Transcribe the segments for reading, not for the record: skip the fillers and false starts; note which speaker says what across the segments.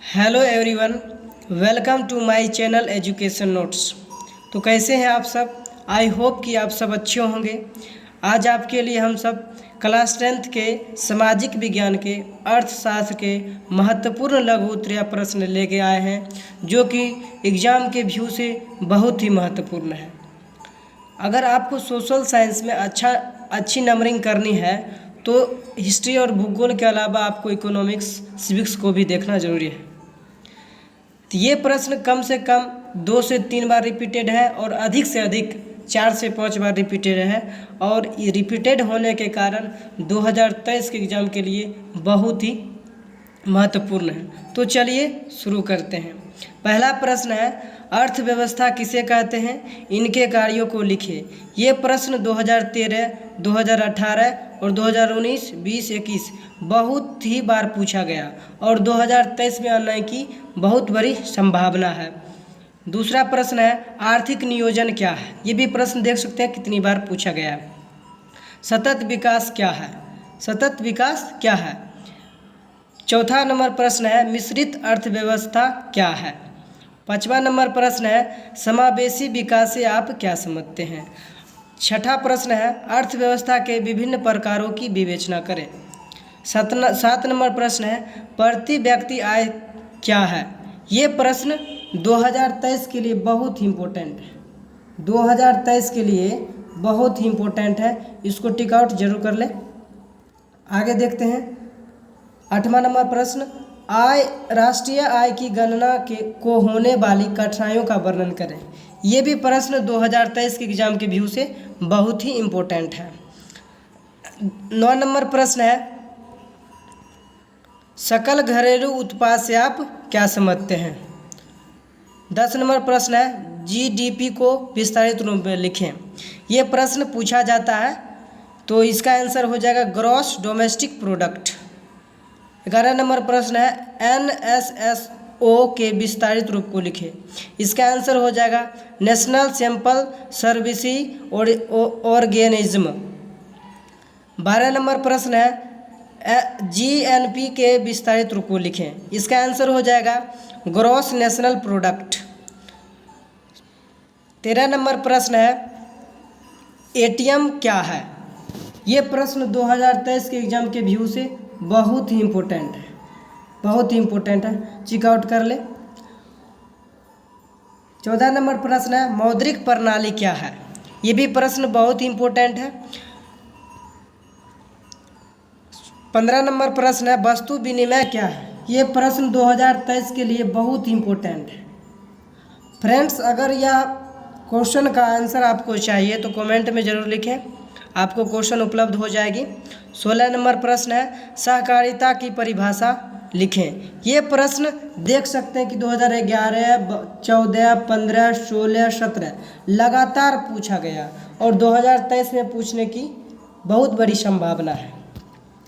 Speaker 1: Hello everyone, welcome to my channel education notes. तो कैसे हैं आप सब? आई होप कि आप सब अच्छे होंगे। आज आपके लिए हम सब क्लास 10th के सामाजिक विज्ञान के अर्थशास्त्र के महत्वपूर्ण लघु उत्तरीय प्रश्न लेके आए हैं, जो कि एग्ज़ाम के व्यू से बहुत ही महत्वपूर्ण है। अगर आपको सोशल साइंस में अच्छी नंबरिंग करनी है तो हिस्ट्री और भूगोल के अलावा आपको इकोनॉमिक्स, सिविक्स को भी देखना ज़रूरी है। तो ये प्रश्न कम से कम 2 से 3 बार रिपीटेड है और अधिक से अधिक 4 से 5 बार रिपीटेड है, और ये रिपीटेड होने के कारण 2023 के एग्ज़ाम के लिए बहुत ही महत्वपूर्ण है। तो चलिए शुरू करते हैं। पहला प्रश्न है, अर्थव्यवस्था किसे कहते हैं? इनके कार्यों को लिखिए। ये प्रश्न 2013, 2018 और 2019, 20, 21 बहुत ही बार पूछा गया और 2023 में आने की बहुत बड़ी संभावना है। दूसरा प्रश्न है, आर्थिक नियोजन क्या है? ये भी प्रश्न देख सकते हैं कितनी बार पूछा गया है। सतत विकास क्या है? सतत विकास क्या है? चौथा नंबर प्रश्न है, मिश्रित अर्थव्यवस्था क्या है? 5वां नंबर प्रश्न है, समावेशी विकास से आप क्या समझते हैं? 6ठा प्रश्न है, अर्थव्यवस्था के विभिन्न प्रकारों की विवेचना करें। 7 नंबर प्रश्न है, प्रति व्यक्ति आय क्या है? ये प्रश्न 2023 के लिए बहुत ही इम्पोर्टेंट है। 2023 के लिए बहुत ही इम्पोर्टेंट है, इसको टिक आउट जरूर कर ले। आगे देखते हैं। 8वां नंबर प्रश्न, राष्ट्रीय आय की गणना को होने वाली कठिनाइयों का वर्णन करें। ये भी प्रश्न 2023 के एग्जाम के व्यू से बहुत ही इम्पोर्टेंट है। 9 नंबर प्रश्न है, सकल घरेलू उत्पाद से आप क्या समझते हैं? 10 नंबर प्रश्न है, जीडीपी को विस्तारित रूप में लिखें। ये प्रश्न पूछा जाता है तो इसका आंसर हो जाएगा ग्रॉस डोमेस्टिक प्रोडक्ट। 11 नंबर प्रश्न है, NSSO के विस्तारित रूप को लिखें। इसका आंसर हो जाएगा national sample cerevisiae organism. 12 number प्रश्न है, GNP के विस्तारित रूप को लिखें। इसका आंसर हो जाएगा ग्रॉस नेशनल प्रोडक्ट। 13 नंबर प्रश्न है, ATM क्या है? ये प्रश्न 2023 के एग्जाम के व्यू से बहुत ही इम्पोर्टेंट है, बहुत ही इम्पोर्टेंट है, चेक आउट कर ले। 14 नंबर प्रश्न है, मौद्रिक प्रणाली क्या है? ये भी प्रश्न बहुत ही इम्पोर्टेंट है। 15 नंबर प्रश्न है, वस्तु विनिमय क्या है? ये प्रश्न 2023 के लिए बहुत ही इम्पोर्टेंट है। फ्रेंड्स, अगर यह क्वेश्चन का आंसर आपको चाहिए तो कमेंट में ज़रूर लिखें, आपको क्वेश्चन उपलब्ध हो जाएगी। 16 नंबर प्रश्न है, सहकारिता की परिभाषा लिखें। ये प्रश्न देख सकते हैं कि 2011, 14, 15, 16, 17 लगातार पूछा गया और 2023 में पूछने की बहुत बड़ी संभावना है।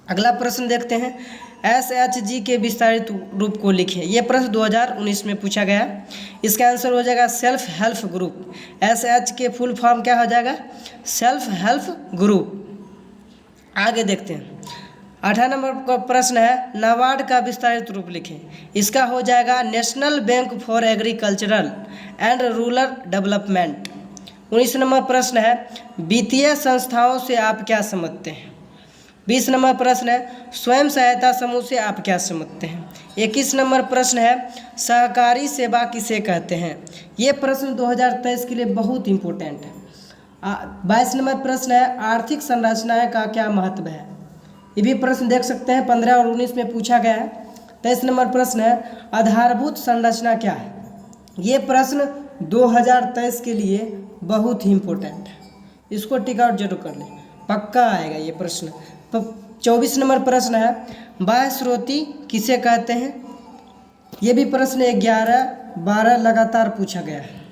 Speaker 1: अगला प्रश्न देखते हैं, SHG के विस्तारित रूप को लिखें। ये प्रश्न 2019 में पूछा गया। इसका आंसर हो जाएगा सेल्फ हेल्प ग्रुप। SH के फुल फॉर्म क्या हो जाएगा? Self help group. आगे देखते हैं। 8 नंबर का प्रश्न है, नाबार्ड का विस्तारित रूप लिखें। इसका हो जाएगा national bank for agricultural and rural development. 19 number प्रश्न है, वित्तीय संस्थाओं से आप क्या समझते हैं? 20 नंबर प्रश्न है, स्वयं सहायता समूह से आप क्या समझते हैं? 21 नंबर प्रश्न है, सहकारी सेवा किसे कहते हैं? ये प्रश्न 2023 के लिए बहुत इंपॉर्टेंट है। 22 नंबर प्रश्न है, आर्थिक संरचनाएं का क्या महत्व है? ये भी प्रश्न देख सकते हैं 15 और 19 में पूछा गया है। 23 नंबर प्रश्न है, आधारभूत संरचना क्या है? ये प्रश्न 2023 के लिए बहुत ही इम्पोर्टेंट है, इसको टिक आउट जरूर कर लें, पक्का आएगा ये प्रश्न। 24 नंबर प्रश्न है, बाह्य स्रोती किसे कहते हैं? ये भी प्रश्न 11, 12 लगातार पूछा गया है।